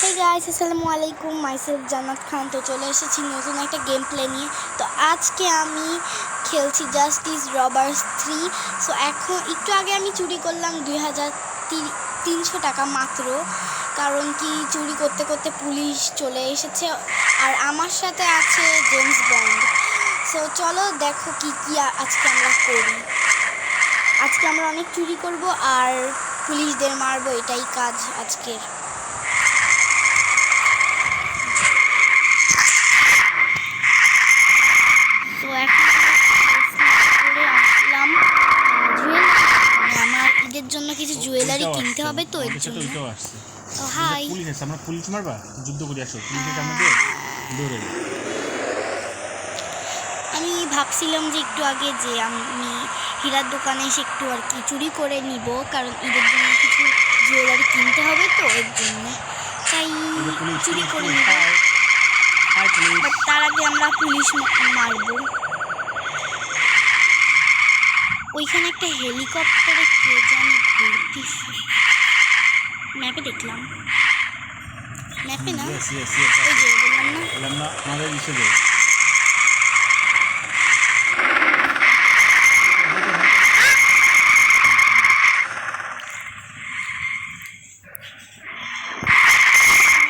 Hey guys, আসসালামু আলাইকুম। Myself জান্নাত খান। তো চলে এসেছি নতুন একটা গেম প্লে নিয়ে। তো আজকে আমি খেলছি জাস্টিস রবার্স 3। সো এখন একটু আগে আমি চুরি করলাম 2300 টাকা মাত্র, কারণ কি চুরি করতে করতে পুলিশ চলে এসেছে আর আমার সাথে আছে জেমস বন্ড। সো চলো দেখো কি কি আজকে আমরা করি। আজকে আমরা অনেক চুরি করব আর পুলিশদের মারবো, এটাই কাজ আজকের। তো এখন করে আসলাম আমার ঈদের জন্য কিছু জুয়েলারি কিনতে হবে, তো এর জন্য। তো হাই, পুলিশ আছে, আমরা পুলিশ মারবা, যুদ্ধ করে আসো, পুলিশের সামনে দিয়ে দৌড়ে। আমি ভাবছিলাম যে একটু আগে যে আমি হীরার দোকানে এসে একটু আর কি চুরি করে নিব, কারণ ঈদের জন্য কিছু জুয়েলারি কিনতে হবে, তো এর জন্য তাই চুরি করে নিব। বাট তার আগে আমরা পুলিশ মারবো। ওইখানে একটা হেলিকপ্টারে কে জানি ঘুরতেছে, ম্যাপে দেখলাম। ম্যাপে না, ওই যে বললাম না আমাদের ইসে দেয়।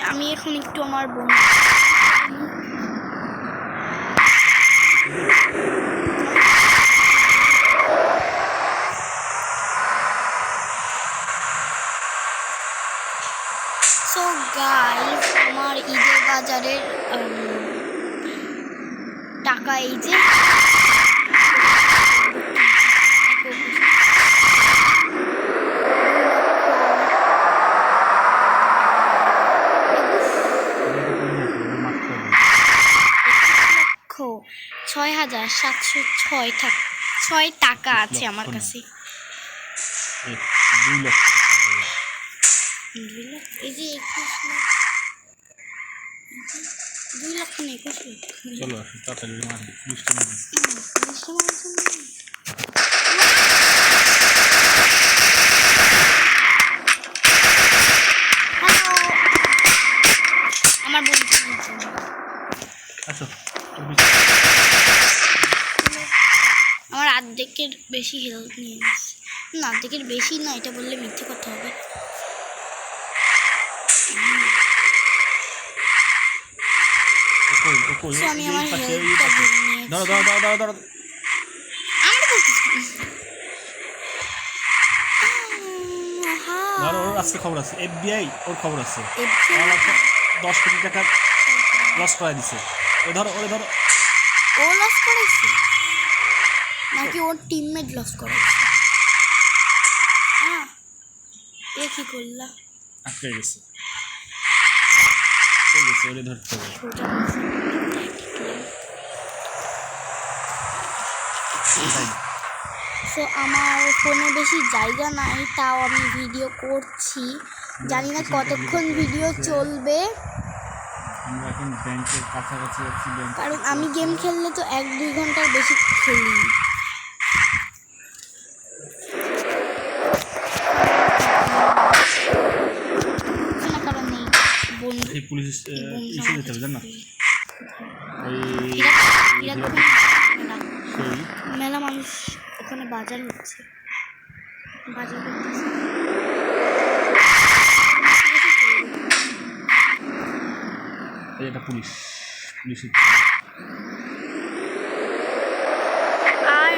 আমি এখন একটু আমার বন্ধু সো গাইস, আমার ঈদের বাজারের টাকা এই যে লক্ষ 6706 টাকা আছে আমার কাছে। 2 লক্ষ এই যে 2 লক্ষ না 21 লক্ষ। চলো আসো তাড়াতাড়ি মারি, পুলিশটা মারি। আমার বন্ধু আসো, আমার অর্ধেকের বেশি হেল্প নিয়ে নিচ্ছে। না, অর্ধেকের বেশি না, এটা বললে মিথ্যে কথা হবে। আমি আমার হেল্পটা ধরে নিয়েছি। দাঁড়াও। আমার বলতেছি ওর আজকে খবর আছে, FBI ওর খবর আছে। FBI 10 কোটি টাকা লস করে দিছে। ওরে ধরো। ও লস করেছে নাকি ওর টিমমেট লস করেছে? হ্যাঁ, এ কি করলা? আটকে গেছে, ওরে ধরতে হবে। সো আমার ফোনে বেশি জায়গা নাই, তাও আমি ভিডিও করছি। জানি না কতক্ষণ ভিডিও চলবে, আমরা এখন ব্যাংকের কাছাকাছি আছি। কারণ আমি গেম খেললে তো 1-2 ঘন্টার বেশি খেলি। কারণ নেই বন্ধু, এই পুলিশ ইসে যেতে হবে না, মেলা মানুষ ওখানে বাজার হচ্ছে, বাজার করতেছে। এটা পুলিশ আর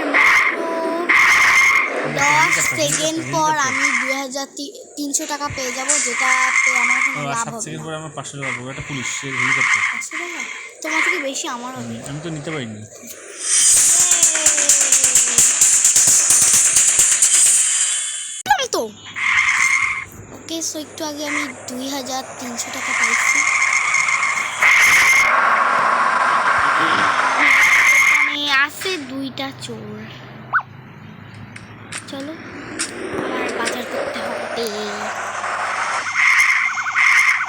10 সেকেন্ড পর আমি 2300 টাকা পেয়ে যাব, যেটাতে আমার কোনো লাভ হবে না। পরে আমার 500 টাকা পাবো। এটা পুলিশ হেলিকপ্টার। 500 টাকা তোমার থেকে বেশি আমার হবে। আমি তো নিতে পারিনি। তো ওকে, সো একটু আগে আমি 2300 টাকা পাইছি। এখানে আছে 2টা চোর। চলো, আমার বাজার করতে হবে।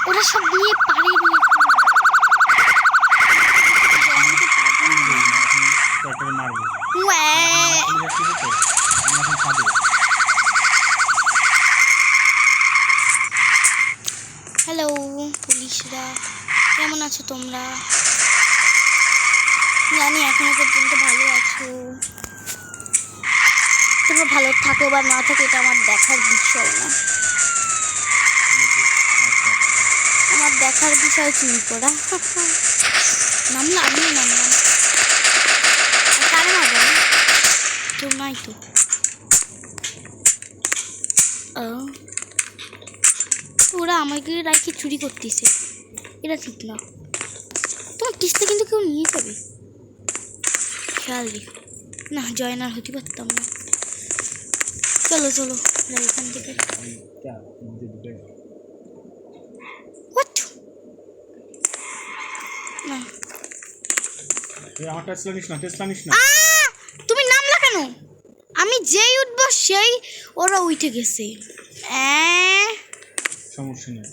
ওরা সব দিয়ে পারেনি। মারবো। হ্যালো, হ্যালো পুলিশরা, কেমন আছো তোমরা? জানি এখনো পর্যন্ত ভালো আছো। তোমরা ভালো থাকো বা না থাকো এটা আমার দেখার বিষয় না। আমার দেখার বিষয় চুরি করা। নামলাম, আমিও নামলাম। কারে মারবো? কেউ নাই তো। ওরা আমাকে রাখি চুরি করতেছে, এটা ঠিক না। তোমার কিস্তি কিন্তু কেউ নিয়ে যাবে, খেয়াল রেখো। না জয়নার হতে পারতাম না। চলো চলো যাই এখান থেকে। What? না আমার টেসলা নিস না, টেসলা নিস না। তুমি নামলা কেন? আমি যেই উঠবো সেই ওরা উঠে গেছে। সমস্যা নেই,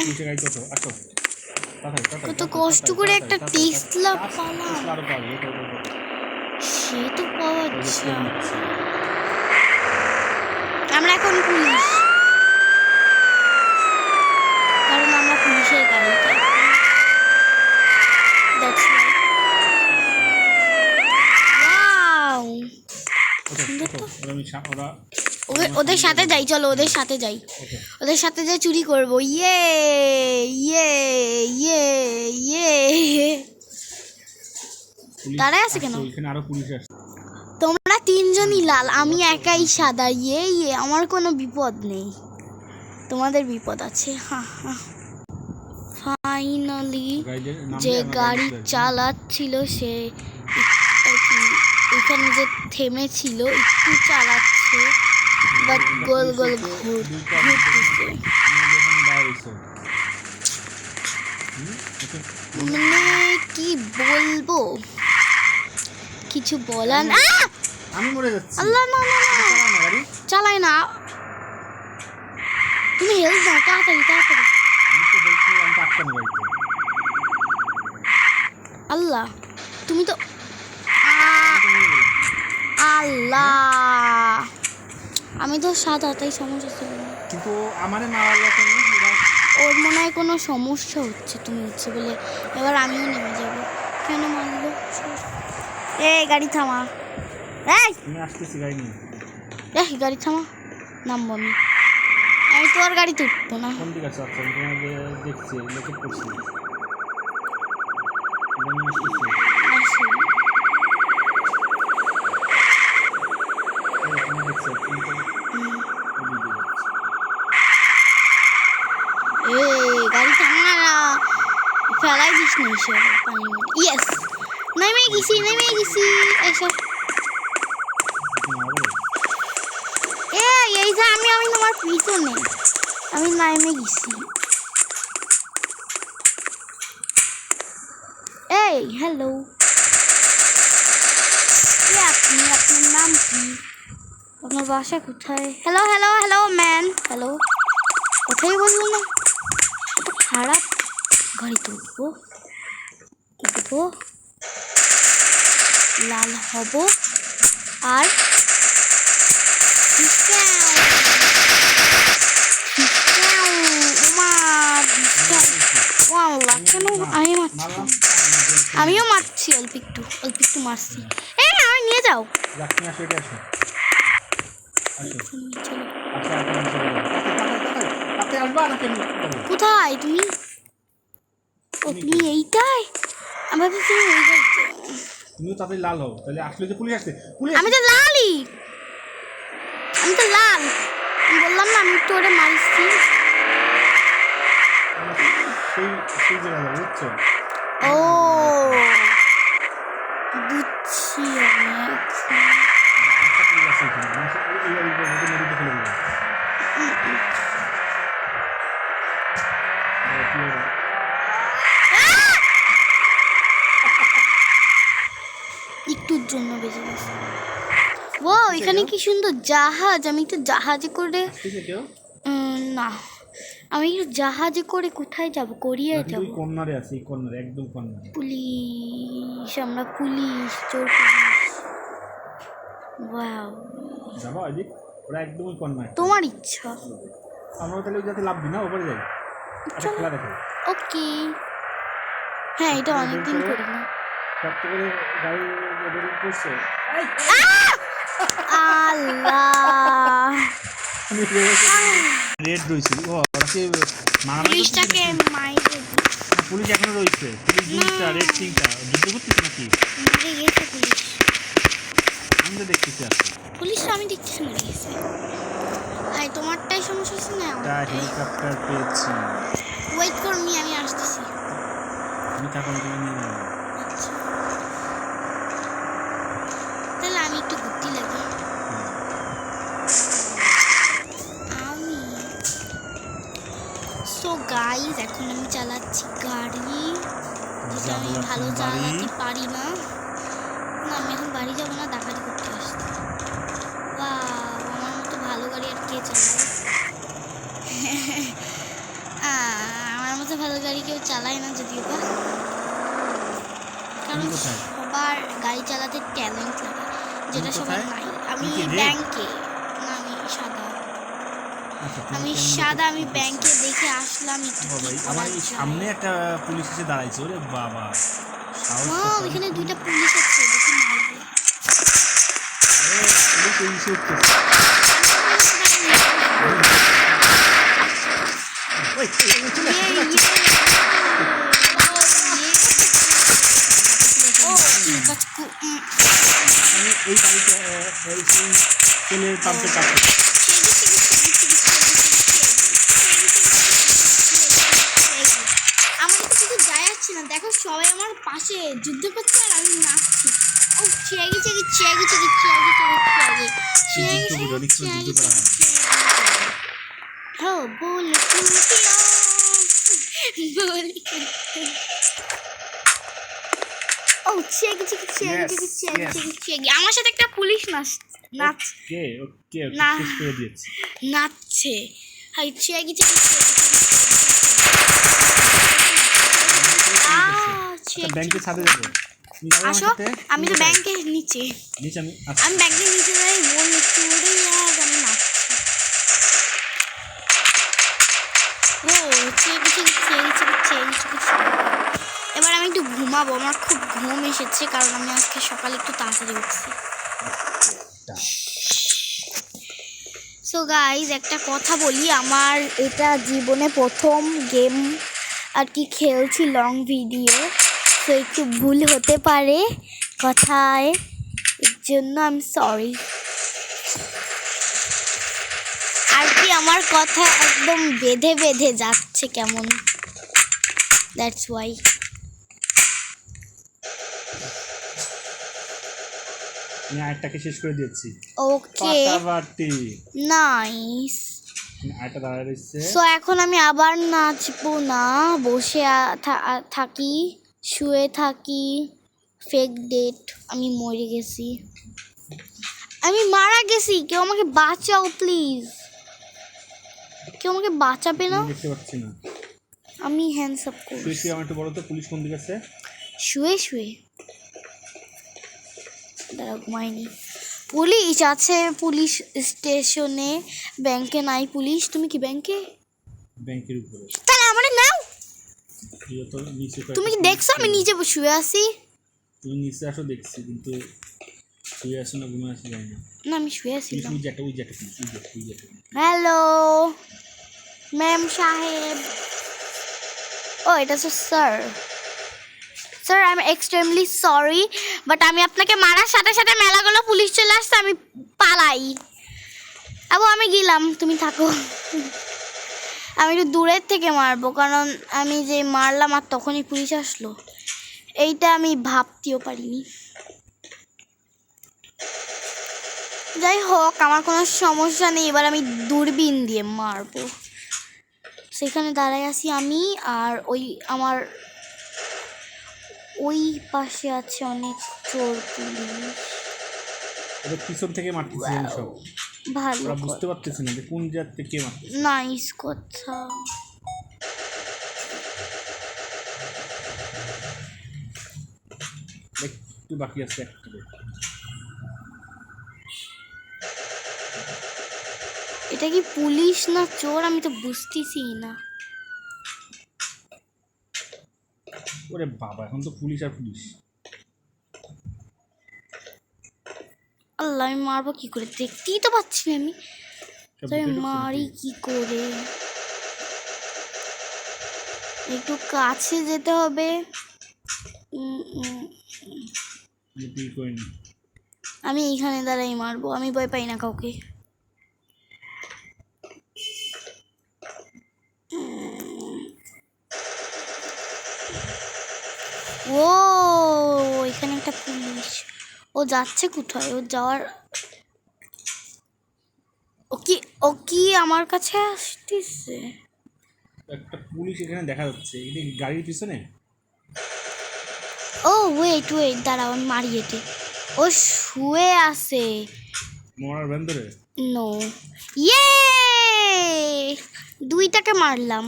নিচে গাড়ি কত আসো। কত কষ্ট করে একটা টেসলা পালাম, সে তো পাওয়া যাচ্ছে। আমরা এখন পুলিশ, কারণ আমরা পুলিশের গাড়িতে। That's right. Wow! সুন্দর তো। ওদের সাথে যাই, চলো ওদের সাথে যাই। ওদের সাথে যাই, চুরি করবো। ইয়ে ইয়ে ইয়ে ইয়ে। দাঁড়ায় আছে কেন? তোমরা তিনজনই লাল, আমি একাই সাদা। ইয়ে ইয়ে, আমার কোনো বিপদ নেই, তোমাদের বিপদ আছে। হ্যাঁ হ্যাঁ। ফাইনালি যে গাড়ি চালাচ্ছিল সে এখানে যে থেমেছিল একটু চালাচ্ছে, বাট গোল গোল ঘুরতেছে। মানে কি বলবো, কিছু বলার না। আমি মরে যাচ্ছি। আল্লাহ না না না, চালাই না। তুমি হেল্প দাও তাড়াতাড়ি তাড়াতাড়ি। আল্লাহ তুমি তো আল্লাহ, আমি তো সাদা তাই সমস্যা ছিল না। কিন্তু আমারে মারার ওর মনে হয় কোনো সমস্যা হচ্ছে, তুমি হচ্ছে বলে। এবার আমিও নেমে যাব। কেন মারলো? এই গাড়ি থামা। এই আমি আসতেছি গাড়ি নিয়ে। এই গাড়ি থামা, নামবো আমি। আমি তোর গাড়িতে উঠবো না। কোন দিকে আছে? আচ্ছা আমি তোমাকে দেখছি, লোকেট করছি। আমি আসতেছি। আসি। তুমি দেখছো কিন্তু এই গাড়ি থামা না, ফেলাই দিস না এসে পানি। ইয়েস, নেমে গেছি নেমে গেছি। এসব এই যে আমি তোমার পিছনে, আমি নেমে গেছি। এই হ্যালো, আপনি, আপনার নাম কি? আপনার বাসা কোথায়? Hello hello hello man, hello. কোথায় বললো না? এত খারাপ গাড়িতে উঠবো, উঠবো, লাল হব আর আমিও মারছি, অল্প একটু মারছি। আমি নিয়ে যাও। কোথায় তুমি? ও তুমি এইটাই, আমার তো তুমি ওই যাচ্ছে। তুমিও তাড়াতাড়ি লাল হও, তাহলে আসলে যে পুলিশ আসছে। আমি তো লালই, আমি তো লাল। আমি বললাম না আমি একটু ওরে মারছি। সেই জায়গা যাবে, বুঝছো? ও বুঝছি একটুর জন্য বেঁচে গেছে। ও এখানে কি সুন্দর জাহাজ, আমি একটু জাহাজে করে না, আমি একটু জাহাজে করে কোথায় যাব? কোরিয়ায় যাব। কর্নারে আছে, এই কর্নারে, একদম কর্নারে। পুলিশ, আমরা পুলিশ, চোর পুলিশ। ওয়াও, যাবো এদিক, ওরা একদমই কর্নারে। তোমার ইচ্ছা। আমরা তাহলে যাতে লাভ দিই না, ওপরে যাই। আচ্ছা খেলা দেখো ওকে। হ্যাঁ, এটা অনেকদিন করি না। শক্ত করে গাড়ি রেডি করছে আল্লাহ, রেড রয়েছে ও ওরা কি মারামারি পুলিশটাকে মাইরে পুলিশ এখনো রয়েছে পুলিশ দুইটা রেড তিনটা যুদ্ধ করতেছে নাকি মরে গেছে পুলিশ। আমি তো দেখতেছি আর পুলিশটা আমি দেখতেছি মরে গেছে। ভাই তোমারটাই সমস্যা হচ্ছে না একটা হেলিকপ্টার পেয়েছি ওয়েট কর মি, আমি আসতেছি। আমি থাকো আমি তোমায় নিয়ে নেবো আচ্ছা, তাহলে আমি একটু ঘুরতে লাগি। আমি সো গাইজ এখন আমি চালাচ্ছি গাড়ি, যেটা আমি যাবো ভালো এখন বাড়ি। চালাতে পারি না। না, আমি এখন বাড়ি যাবো না, ডাকাতি করতে আসছি। আমার মতো ভালো গাড়ি আর কে চালায়? আমার মতো ভালো গাড়ি কেউ চালায় না যদিও বা, কারণ তুমি কোথায়? সবার গাড়ি চালাতে ট্যালেন্ট লাগে, যেটা তুমি সবার কোথায়? নাই। আমি তুমি কি red? ব্যাংকে। না, আমি সাদা। আচ্ছা তোমার আমি কেমন সাদা, আমি দেখতে ব্যাংকে দেখে আসলাম একটু কি বাবা করা আমার এই যায়। সামনে একটা পুলিশ এসে দাঁড়াইছে ওরে বাবা সাহস তো ওয়াও, কম। এখানে দুইটা পুলিশ আছে, দেখি মারবো। এ, পুলিশ এসে উঠতেছে। ওই, ওই, চলে আসছে, চলে আসছে। আমি এই বাড়িতে এই সেই তেলের পাম্পের কাছে আমার তো কিছু যায় যাচ্ছে না, দেখো সবাই আমার পাশে যুদ্ধ করছে আর আমি নাচছি। ও চিয়াগি চিয়াগি চিয়াগি চিয়াগি চিয়াগি চিয়াগি চিয়াগি যুদ্ধ করে অনেক সময় যুদ্ধ করা হয় হো বলে কুটিয়া বলে ও চিয়াগি চিয়াগি চিয়াগি Yes, চিয়াগি yes. চিয়াগি চিয়াগি। আমার সাথে একটা পুলিশ নাচ ওকে ওকে না। শেষ করে দিয়েছি নাচছে। হাই চিয়াগি চিয়াগি চিয়াগি আচ্ছা ব্যাংকে ছাদে যাবো তুমি যাবে আমার আসো, সাথে? আমি তো তুমি কোথায়? ব্যাংকের নিচে। নিচে আমি আচ্ছা আমি ব্যাংকের নিচে যাই, বোন চড়ে আমি নাচছি। ও চিয়াগি চিয়াগি চিয়াগি চিয়াগি চিয়াগি চিয়াগি। এবার আমি একটু ঘুমাবো, আমার খুব ঘুম এসেছে, কারণ আমি আজকে সকালে একটু তাড়াতাড়ি উঠছি। সো গাইজ, একটা কথা বলি, আমার এটা জীবনে প্রথম গেম আর কি খেলছি, লং ভিডিও, তো একটু ভুল হতে পারে কথায়, এর জন্য আমি সরি। আর কি আমার কথা একদম বেঁধে বেঁধে যাচ্ছে কেমন, দ্যাটস ওয়াই। আমি আরেকটাকে শেষ করে দিয়েছি ওকে, পাটাবাটি নাইস। আরেকটা দাঁড়ায় রয়েছে সো এখন আমি আবার নাচবো না, বসে থাকি, শুয়ে থাকি। ফেক ডেট, আমি মরে গেছি, আমি মারা গেছি, কেউ আমাকে বাঁচাও প্লিজ, কেউ আমাকে বাঁচাবে না? আমি দেখতে পাচ্ছি না আমি হ্যান্ডস আপ শুয়ে করছি, শুয়ে আমার একটু বলো তো পুলিশ কোন দিকে আছে শুয়ে শুয়ে। দাঁড়া, ঘুমাইনি। পুলিশ আছে পুলিশ স্টেশনে, ব্যাংকে নাই পুলিশ। তুমি কি ব্যাংকে? ব্যাংকের উপরে তাহলে আমার নাও। এই তো নিচে তুমি কি দেখছো আমি নিচে শুয়ে আছি? তুমি নিচে আসো দেখছি কিন্তু শুয়ে আসো না ঘুমে আসো যায় না না, আমি শুয়ে আছি। ওই যে একটা ওই যে একটা পুলিশ, ওই যে একটা হ্যালো ম্যাম সাহেব। ও এটা তো sir. Sir I am extremely sorry, but আমি আপনাকে মারার সাথে সাথে মেলাগুলো পুলিশ চলে আসছে, আমি পালাই। আবু আমি গেলাম, তুমি থাকো। আমি একটু দূরের থেকে মারবো, কারণ আমি যে মারলাম আর তখনই পুলিশ আসলো, এইটা আমি ভাবতেও পারিনি। যাই হোক, আমার কোনো সমস্যা নেই, এবার আমি দূরবীন দিয়ে মারবো। সেখানে দাঁড়াই আছি আমি, আর ওই আমার ওই পাশে আছে অনেক চোর পুলিশ। ওদের পিছন থেকে মারতেছি আমি সব ভালো ওরা বুঝতে পারতেছি না যে কোন জাত থেকে কে মারতেছে নাইস কথা। একটু বাকি আছে একটা এটা কি পুলিশ না চোর, আমি তো বুঝতেছি না। ওরে বাবা, এখন তো পুলিশ আর পুলিশ। আল্লাহ, আমি মারবো কি করে? দেখতেই তো পাচ্ছি না আমি। তবে মারি কি করে? একটু কাছে যেতে হবে। আমি এইখানে দাঁড়াই মারবো, আমি ভয় পাই না কাউকে। ও এখানে একটা পুলিশ। ও যাচ্ছে কোথায়? ও যাওয়ার ও কি আমার কাছে আসতেছে? একটা পুলিশ এখানে দেখা যাচ্ছে, এটা গাড়ির পিছনে। ও ওয়েট দাঁড়াও, আমি মারি এটি। ও শুয়ে আছে। মরার ভেতরে। নো, ইয়ে, দুইটাকে মারলাম।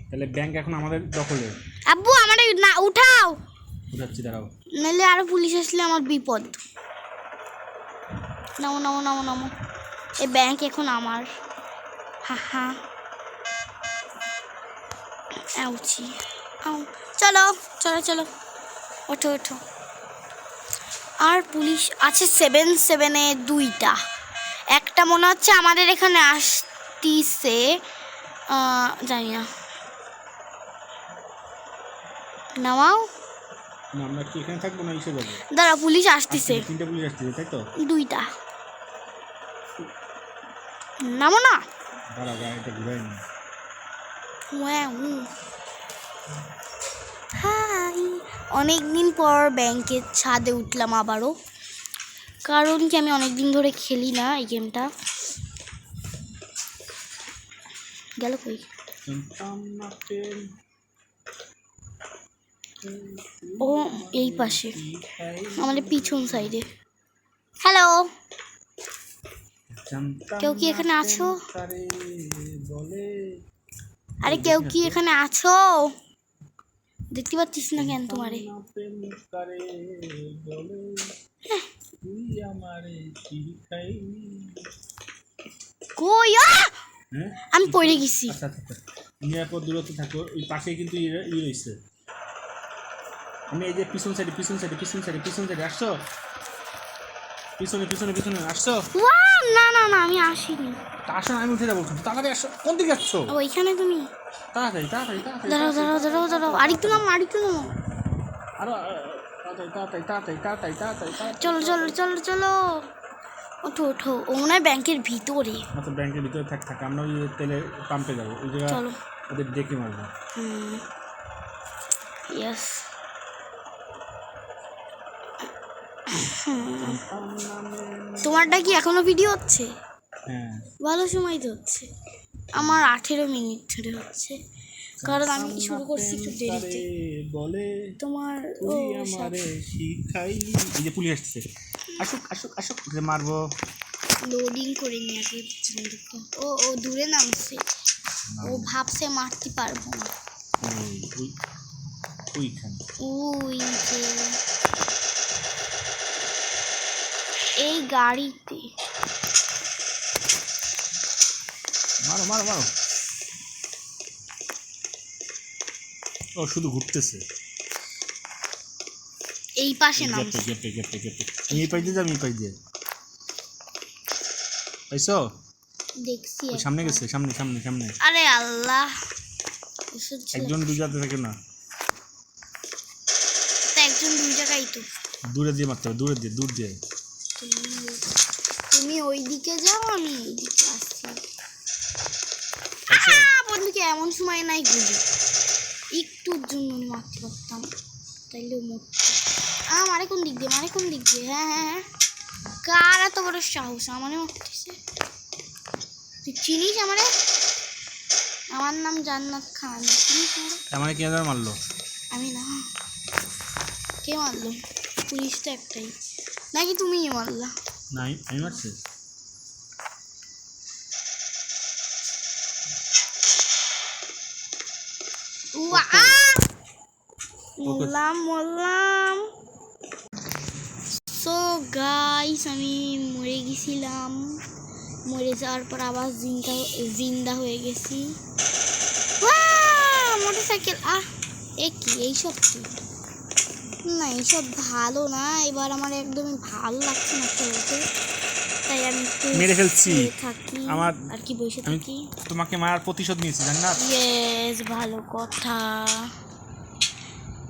তাহলে ব্যাংক এখন আমাদের দখলে। আব্বু আমারে না উঠাও, উঠাচ্ছি, দাঁড়াও। নাহলে আরো পুলিশ আসলে আমার বিপদ। নামো নামো নামো নামো, এই ব্যাংক এখন আমার। হা হা, আউছি আউ। চলো চলো চলো, ওঠো ওঠো। আর পুলিশ আছে 7-7-এ দুইটা। একটা মনে হচ্ছে আমাদের এখানে আসতিছে, জানি না। নামাও। না, আমরা কি এখানে থাকবো না এসে যাবো? দাঁড়া, পুলিশ আসতিছে। 3টে পুলিশ আসতেছে, তাই তো? দুইটা। নামো না। দাঁড়া, গাড়িটা ঘুরাই না। হাই, অনেকদিন পর ব্যাংকের ছাদে উঠলাম আবারও, কারণ কি আমি অনেকদিন ধরে খেলি না এই গেমটা। গেল কই? ও এই পাশে, আমাদের পিছন সাইডে। হ্যালো, কেউ কি এখানে আছো? আরে কেউ কি এখানে আছো? দেখতে পাচ্ছিস না কেন তোমারে? কই? আমি পড়ে গেছি। নিরাপদ দূরত্বে থাকো, ওই পাশে কিন্তু রয়েছে। আমি এই যে পিছন সাইডে আসছো? পিছনে আসছো? না না না, আমি আসিনি। আসো, আমি উঠে যাবো। তাড়াতাড়ি আসো। কোন দিকে যাচ্ছো? ওইখানে তুমি তাড়াতাড়ি। দাঁড়াও, আরেকটু নাম। আরো তাড়াতাড়ি। চলো চলো চলো চলো, ওঠো। ও মনে হয় ব্যাংকের ভিতরে। আচ্ছা, ব্যাংকের ভিতরে থাক। আমরা ওই তেলের পাম্পে যাবো, ওই জায়গায় চলো। ওদের ডেকে মারবো। ইয়েস। তোমারটা কি এখনো ভিডিও হচ্ছে? হ্যাঁ, ভালো সময় তো হচ্ছে। আমার 18 মিনিট ধরে হচ্ছে, কারণ আমি শুরু করছি একটু দেরিতে। বলে তোমার আমারে শিখাই। এই যে পুলিশ আসছে, আসুক যে মারবো। লোডিং করে নিয়ে আগে। ও দূরে নামছে, ও ভাবছে মারতে পারবো না। ওইখানে ওই যে এই গাড়িতে। মারো। ও শুধু ঘুরতেছে। এই পাশে নামছে। গেপে। আমি এই পাশ দিয়ে যাবো, এই পাশ দিয়ে। পাইছো? দেখছি সামনে গেছে, সামনে। আরে আল্লাহ, একজন দুই জায়গাতে থাকে না, একজন দুই জায়গায় তো। দূরে দিয়ে মারতে হবে, দূর দিয়ে। তুমি ওই দিকে যাও, আমি এই দিকে আসছি। বন্ধুকে এমন সময় নাই গুলি, একটুর জন্য আমি মারতে পারতাম, তাইলেও মরতো। মারে কোন দিক দিয়ে? হ্যাঁ, কার এত বড় সাহস আমারে মারতেছে? তুই চিনিস আমারে? আমার নাম জান্নাত খান। চিনিস আমারে? আমারে কে মারলো? আমি না। কে মারলো? পুলিশ তো একটাই, নাকি তুমিই মারলা? না, আমি মারছি। মরলাম। সো গাইস, আমি মরে গেছিলাম। মরে যাওয়ার পর আবার জিন্দা হয়ে গেছি। মোটরসাইকেল কি এইসব কি? না এইসব ভালো না, এবার আমার একদমই ভালো লাগছে না খেলতে, তাই আমি একটু মেরে ফেলছি। থাকি আমার- আর কি বসে আমি থাকি। তোমাকে মারার প্রতিশোধ নিয়েছি জান্নাত। ইয়েস, ভালো কথা।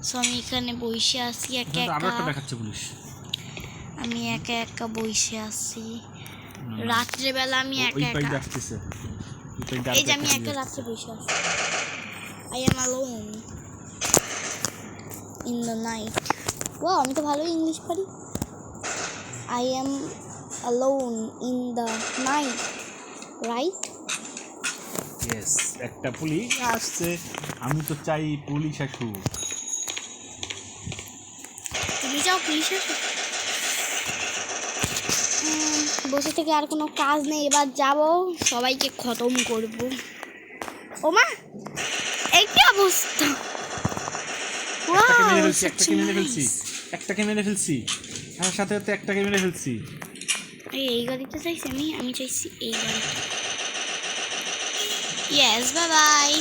সো আমি এখানে বসে আছি একা আরো একা, একটা দেখাচ্ছে পুলিশ। আমি একা একা বসে আছি রাত্রেবেলা, আমি ওই একা পাইতে একা। আসতেছে। এই যে আমি একা রাত্রে বসে আছি। I am alone in the night. Wow, আমি তো ভালোই ইংলিশ পারি। I am alone in the night, right? Yes, একটা পুলিশ আসছে। আমি তো চাই পুলিশ আসুক। তুমি যাও পুলিশ আসো। বসে থেকে আর কোনো কাজ নেই, এবার যাব সবাইকে খতম করব। ওমা, এই কি অবস্থা! একটাকে মেরে Wow, ফেলছি, such একটাকে মেরে ফেলছি, nice. একটাকে মেরে ফেলছি। আমার সাথে সাথে একটাকে মেরে ফেলছি। এই গাড়িতে চাইছি আমি চাইছি এই গাড়িতে। Yes, bye bye.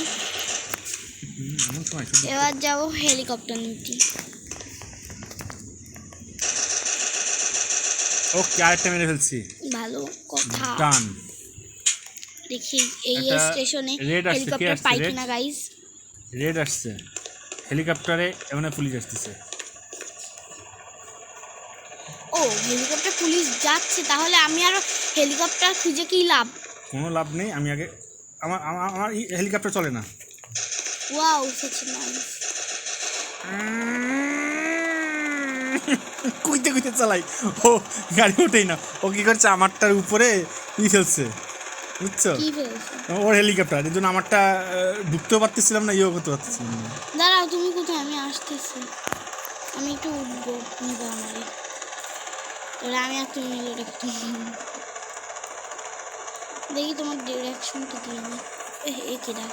এমন সময় এবার যাব হেলিকপ্টার নিতে। ওকে, আরেকটা মেরে ফেলছি। ভালো কথা। ডান। দেখি এই একটা স্টেশনে red আসছে, কে হেলিকপ্টার আসছে, পাই red? কিনা গাইস। রেড আসছে হেলিকপ্টারে, এমন পুলিশ আসতেছে। ও, হেলিকপ্টার পুলিশ যাচ্ছে, তাহলে আমি আরো হেলিকপ্টার খুঁজে কি লাভ? কোনো লাভ নেই, আমি আগে আমার আমার আমার হেলিকপ্টার চলে না। Wow, such nice. কুইতে কুইতে চালাই, ও গাড়ি ওঠেই না। ও কি করছে, আমারটার উপরে ফেলছে, বুঝছো? কি ফেলছে? ওর হেলিকপ্টার, এই জন্য আমারটা ঢুকতেও পারতেছিলাম না, ইয়েও করতে পারতেছিলাম না। দাঁড়াও, তুমি কোথায়? আমি আসতেছি, আমি একটু উঠবো। নিবে আমারে, তাহলে আমি আর তুমি মিলে একটু দেখি তোমার ডিরেকশনটা দিয়ে নি। এ কেডা?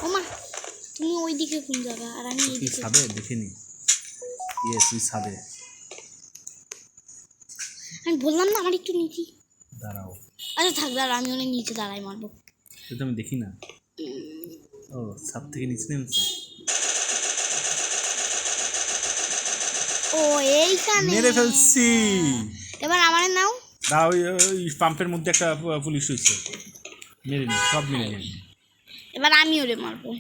ওমা, তুমি ওই দিকে কোন জায়গা আর আমি এই তুই দিকে? ছাদে দেখিনি? ইয়েস, তুই ছাদে। আমি বললাম না আমার একটু নিচে। দাঁড়াও, আচ্ছা থাক, দাঁড়াও, আমি অনেক নিচে দাঁড়াই মারবো। তুই তো আমি দেখি না। ও, ছাদ থেকে নিচে নেমেছে। ও, এইখানে মেরে ফেলছি। এবার আমারে নাও। দাঁড়াও, ওই পাম্পের মধ্যে একটা পুলিশ হয়েছে, মেরে নি, সব মেরে নি। এবার আমি ওরে মারবো।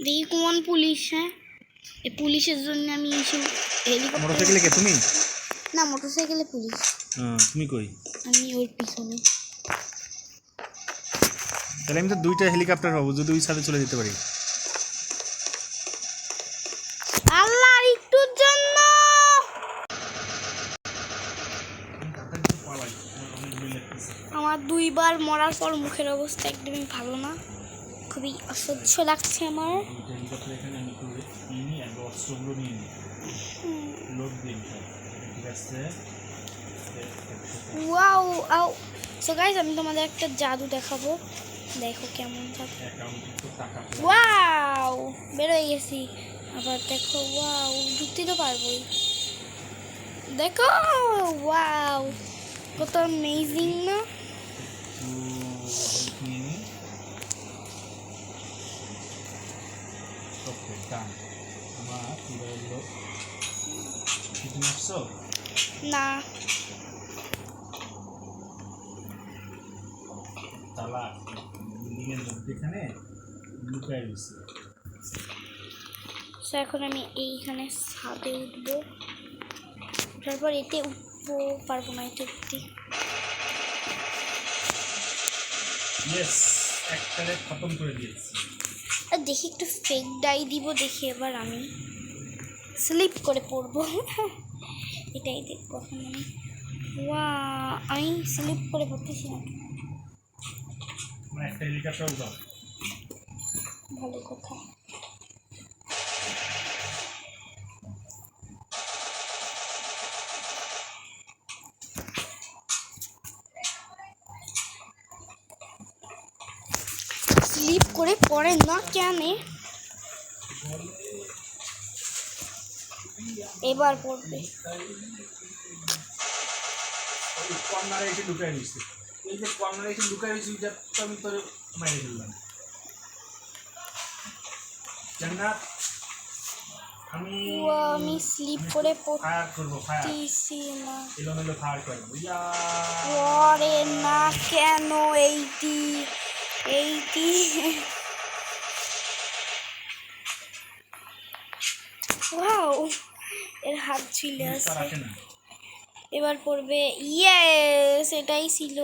দেখি কোন পুলিশ। হ্যাঁ, এই পুলিশের জন্য আমি এসে হেলিকপ্টার। মোটরসাইকেলে কে তুমি? না, মোটরসাইকেলে পুলিশ। তুমি কই? আমি ওর পিছনে। তাহলে আমি তো দুইটা হেলিকপ্টার পাবো যদি ওই সাথে চলে যেতে পারি। আল্লাহ, একটুর জন্য। আমার দুইবার মরার পর মুখের অবস্থা একদমই ভালো না, খুবই অসহ্য লাগছে আমার। হেলিকপ্টার এখানে আমি নিয়ে নিই, অস্ত্রগুলো নিয়ে নিই, লোড দিই, ঠিক আছে? ওয়াও, আও। সো গাইস, আমি তোমাদের একটা জাদু দেখাবো, দেখো কেমন থাকে। ওয়াও, বেরোয় গেছি আবার, দেখো। ওয়াও, ঢুকতে তো পারবোই, দেখো। ওয়াও, কত অ্যামেজিং না? না, তালা বিল্ডিংয়ের মধ্যে এখানে লুকায় রয়েছে। সো এখন আমি এইখানে ছাদে উঠবো, তারপর এতে উঠবো, পারবো না এতে উঠতে। ইয়েস, একটারে খতম করে দিয়েছি। আর দেখি একটু ফেক ডাই দিব, দেখি এবার আমি স্লিপ করে পড়বো। এটাই দেখবো এখন আমি। ওয়া, আমি স্লিপ করে পড়তেছি না, একটা হেলিকপ্টার উঠাও। ভালো কথা। স্লিপ করে পড়ে না কেন? এবার পড়বে। কর্নারে এসে ঢুকাই দিচ্ছে। এই যে কর্নারে এসে ঢুকাই দিচ্ছি, ওইটা তো আমি তোর মাইরে ফেললাম। জান্নাত আমি আমি স্লিপ করে ফায়ার করবো, ফায়ার পড়তেছি না। এলোমেলো ফায়ার করবো। পরে না কেন এইটি ওয়াও, এর হাত ঝুলে আছে। আসে না। এবার পড়বে, ইয়েস, এটাই ছিল।